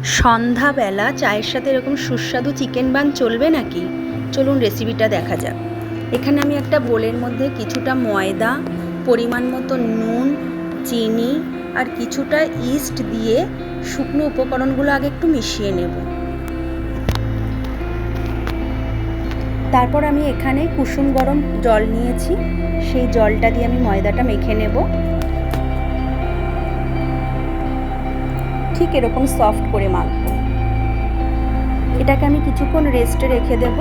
সন্ধ্যাবেলা চায়ের সাথে এরকম সুস্বাদু চিকেন বান চলবে নাকি? চলুন রেসিপিটা দেখা যাক। এখানে আমি একটা বোলের মধ্যে কিছুটা ময়দা, পরিমাণ মতো নুন, চিনি আর কিছুটা ইস্ট দিয়ে শুকনো উপকরণগুলো আগে একটু মিশিয়ে নেব। তারপর আমি এখানে কুসুম গরম জল নিয়েছি, সেই জলটা দিয়ে আমি ময়দাটা মেখে নেব। ঠিক এরকম সফট করে মাখবো। এটাকে আমি কিছুক্ষণ রেস্টে রেখে দেব।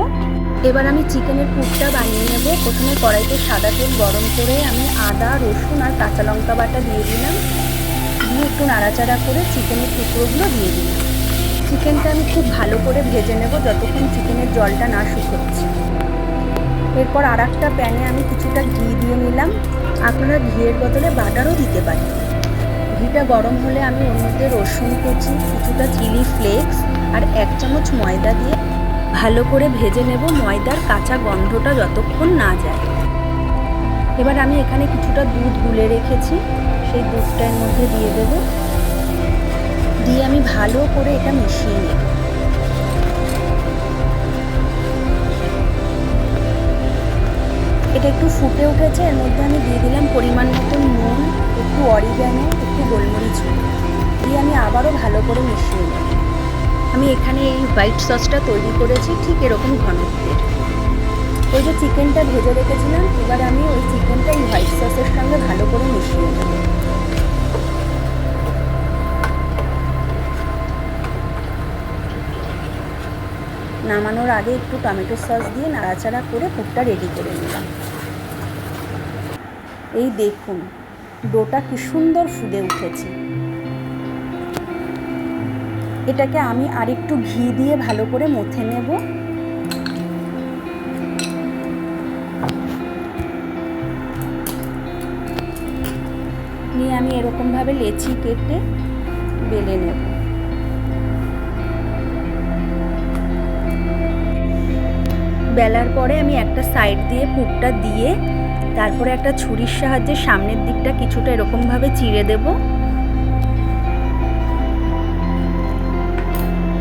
এবার আমি চিকেনের পুরটা বানিয়ে নেব। প্রথমে কড়াইতে সাদা তেল গরম করে আমি আদা, রসুন আর কাঁচা লঙ্কা বাটা দিয়ে দিলাম। দিয়ে একটু নাড়াচাড়া করে চিকেনের টুকরোগুলো দিয়ে দিলাম। চিকেনটা আমি খুব ভালো করে ভেজে নেব যতক্ষণ চিকেনের জলটা না শুকোচ্ছে। এরপর আর একটা প্যানে আমি কিছুটা ঘি দিয়ে নিলাম। আপনারা ঘিয়ের বদলে বাটারও দিতে পারেন। ঘিটা গরম হলে আমি ওর মধ্যে রসুন কুচি, কিছুটা চিলি ফ্লেক্স আর 1 চামচ ময়দা দিয়ে ভালো করে ভেজে নেব, ময়দার কাঁচা গন্ধটা যতক্ষণ না যায়। এবার আমি এখানে কিছুটা দুধ গুলে রেখেছি, সেই দুধটা এর মধ্যে দিয়ে দেব। দিয়ে আমি ভালো করে এটা মিশিয়ে নেব। এটা একটু ফুটে উঠেছে, এর মধ্যে আমি দিয়ে দিলাম পরিমাণ মতো নুন, একটু অরিগ্যানো, একটু গোলমরিচ দিয়ে আমি আবারও ভালো করে মিশিয়ে নেব। আমি এখানে এই হোয়াইট সসটা তৈরি করেছি ঠিক এরকম ঘনত্বের। ওই যে চিকেনটা ভেজে রেখেছিলাম, এবার আমি ওই চিকেনটা এই হোয়াইট সসের সঙ্গে ভালো করে মিশিয়ে নেব। নামানোর আগে একটু টমেটো সস দিয়ে নাড়াচাড়া করে পুরটা রেডি করে নিলাম। এই দেখুন ডোটা কি সুন্দর ফুলে উঠেছে। এটাকে আমি আরেকটু ঘি দিয়ে ভালো করে মথে নেব। নিয়ে আমি এরকমভাবে লেচি কেটে বেলে নেব। বেলার পরে আমি একটা সাইড দিয়ে পুরটা দিয়ে তারপরে একটা ছুরির সাহায্যে সামনের দিকটা কিছুটা এরকমভাবে চিড়ে দেব।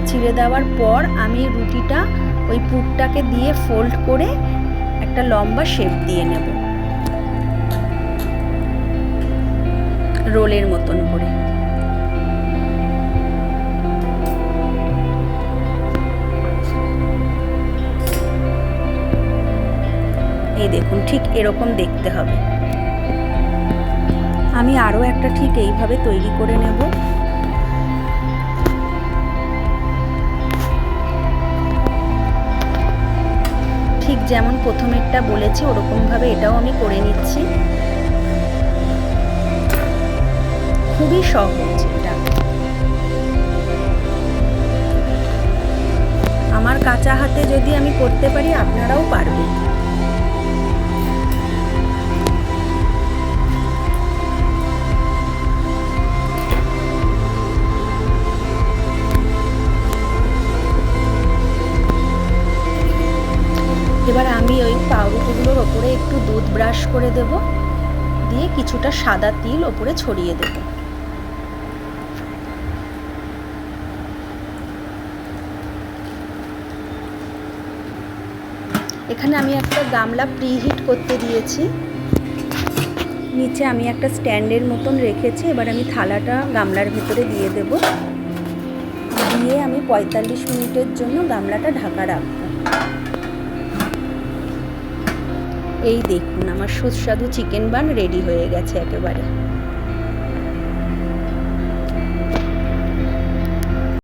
চিড়ে দেওয়ার পর আমি রুটিটা ওই পুরটাকে দিয়ে ফোল্ড করে একটা লম্বা শেপ দিয়ে নেব, রোলের মতন করে। এই দেখুন ঠিক এরকম দেখতে হবে। আমি আরও একটা ঠিক এইভাবে তৈরি করে নেব। ঠিক যেমন প্রথমেরটা বলেছি ওরকমভাবে এটাও আমি করে নিচ্ছি। খুবই সহজ এটা। আমার কাঁচা হাতে যদি আমি করতে পারি আপনারাও পারবেন। এবার আমি ওই পাউরুটিগুলোর ওপরে একটু দুধ ব্রাশ করে দেব, দিয়ে কিছুটা সাদা তিল ওপরে ছড়িয়ে দেব। এখানে আমি একটা গামলা প্রিহিট করতে দিয়েছি, নিচে আমি একটা স্ট্যান্ডের মতন রেখেছি। এবার আমি থালাটা গামলার ভিতরে দিয়ে দেব, দিয়ে আমি 45 মিনিটের জন্য গামলাটা ঢাকা রাখবো। এই দেখুন আমার সুস্বাদু চিকেন বান রেডি হয়ে গেছে একেবারে।